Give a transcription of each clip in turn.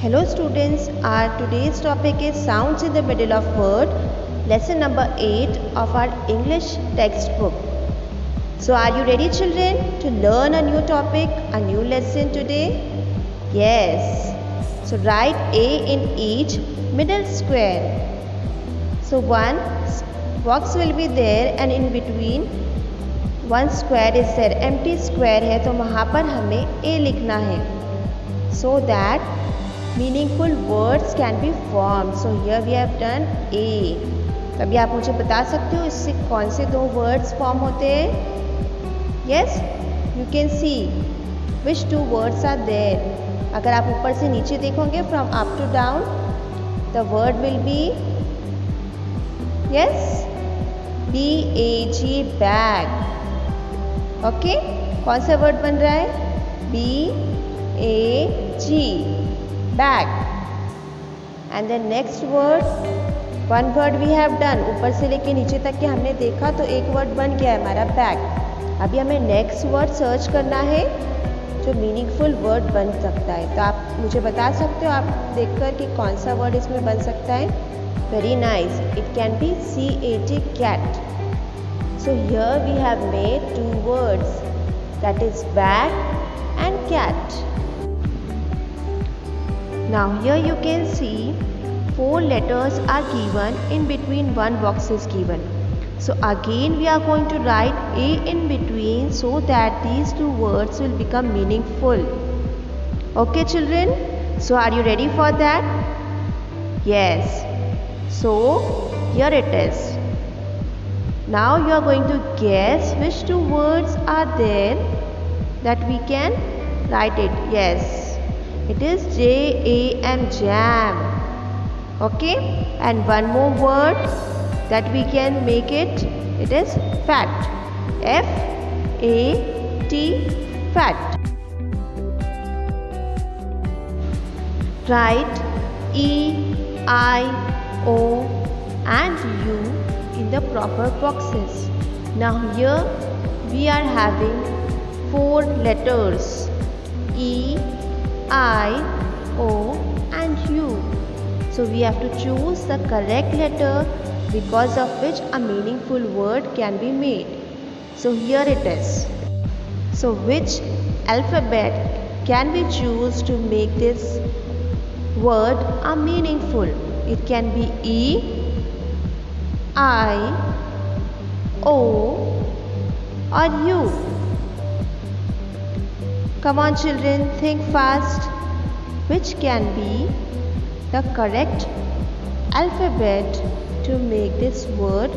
Hello students, our today's topic is sounds in the middle of word, lesson number 8 of our English textbook. So are you ready children to learn a new topic, a new lesson today? Yes. So write A in each middle square. So one box will be there and in between one square is there, empty square है तो वहाँ पर हमें A लिखना है so that meaningful words can be formed. So here we have done A. तो अभी आप मुझे बता सकते हो इससे कौन से दो words form होते हैं? Yes, you can see which two words are there. अगर आप ऊपर से नीचे देखोगे from up to down, the word will be yes, B-A-G, bag. Okay कौन सा वर्ड बन रहा है? B-A-G, bag. And then next word, one word we have done, ऊपर से लेके नीचे तक के हमने देखा तो एक वर्ड बन गया है हमारा बैग. अभी हमें नेक्स्ट वर्ड सर्च करना है जो मीनिंगफुल वर्ड बन सकता है. तो आप मुझे बता सकते हो आप देखकर कि कौन सा वर्ड इसमें बन सकता है? Very nice, it can be C-A-T, cat. So here we have made two words, that is bag and cat. Now here you can see four letters are given, in between one box is given. So again we are going to write A in between so that these two words will become meaningful. Okay children, so are you ready for that? Yes. So here it is. Now you are going to guess which two words are there that we can write it. Yes, it is J-A-M, jam. Okay, and one more word that we can make it, it is fat. F-A-T, fat. Write E, I, O and U in the proper boxes. Now here we are having four letters, E, I, O and U. So we have to choose the correct letter because of which a meaningful word can be made. So here it is. So which alphabet can we choose to make this word a meaningful? It can be E, I, O or U. Come on children, think fast. Which can be the correct alphabet to make this word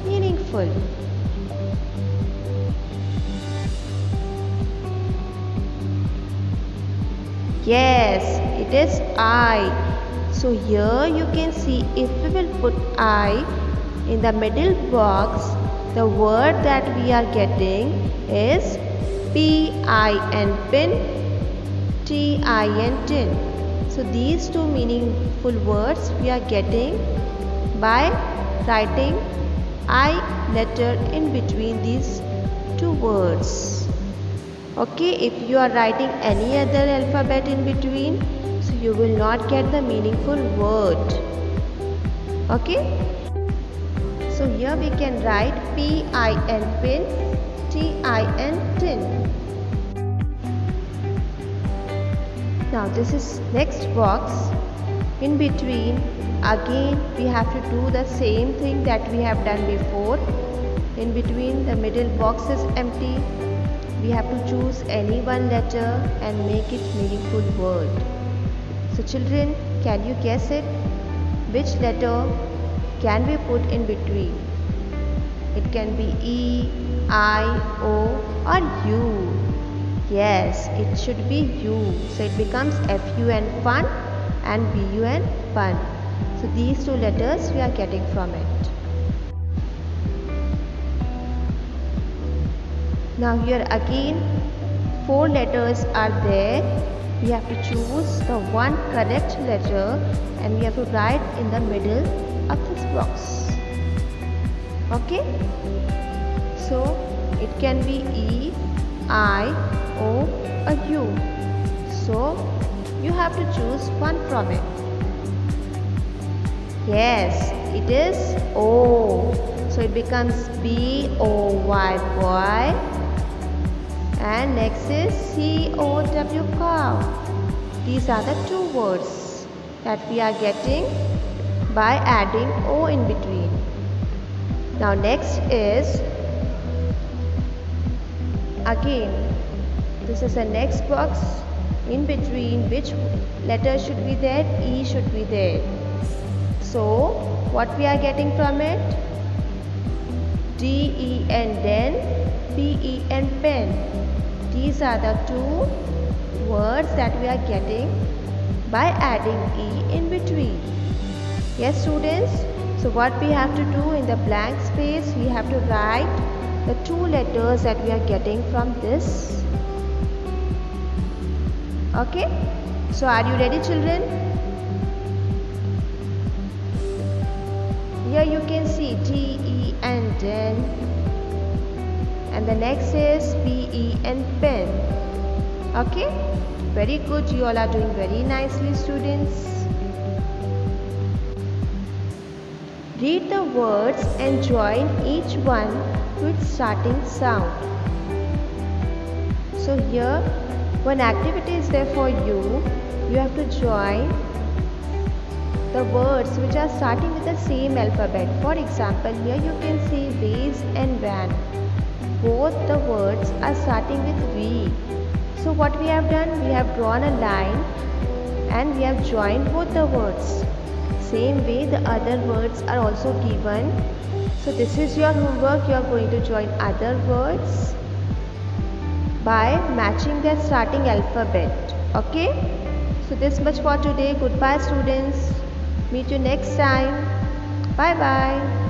meaningful? Yes, it is I. So here you can see if we will put I in the middle box, the word that we are getting is P-I-N, pin, T-I-N, tin. So these two meaningful words we are getting by writing I letter in between these two words. Okay, if you are writing any other alphabet in between, so you will not get the meaningful word. Okay. So here we can write P-I-N, pin, T-I-N, tin. Now this is next box. In between, again we have to do the same thing that we have done before. In between the middle box is empty. We have to choose any one letter and make it meaningful word. So children, can you guess it? Which letter can we put in between? It can be E, I, O or U. Yes, it should be U. So it becomes F-U-N, fun, and B-U-N, fun. So these two letters we are getting from it. Now here again four letters are there. We have to choose the one correct letter and we have to write in the middle of this box. Okay, so it can be E, I, O or U. So You have to choose one from it. Yes, it is O. So it becomes B-O-Y, boy. And next is C-O-W, cow. These are the two words that we are getting by adding O in between. Now next is, again, this is the next box. In between, which letter should be there? E should be there. So what we are getting from it? D-E-N, den, P-E-N, pen. These are the two words that we are getting by adding E in between. Yes, students? So what we have to do in the blank space, we have to write the two letters that we are getting from this. Okay? So are you ready, children? Here you can see D-E-N, den, and the next is P-E-N, pen. Okay? Very good. You all are doing very nicely, students. Read the words and join each one to its starting sound. So here one activity is there for you. You have to join the words which are starting with the same alphabet. For example, here you can see vase and van. Both the words are starting with V. So what we have done, we have drawn a line and we have joined both the words. Same way the other words are also given. So this is your homework. You are going to join other words by matching their starting alphabet. Okay? So this much for today. Goodbye, students. Meet you next time. Bye bye.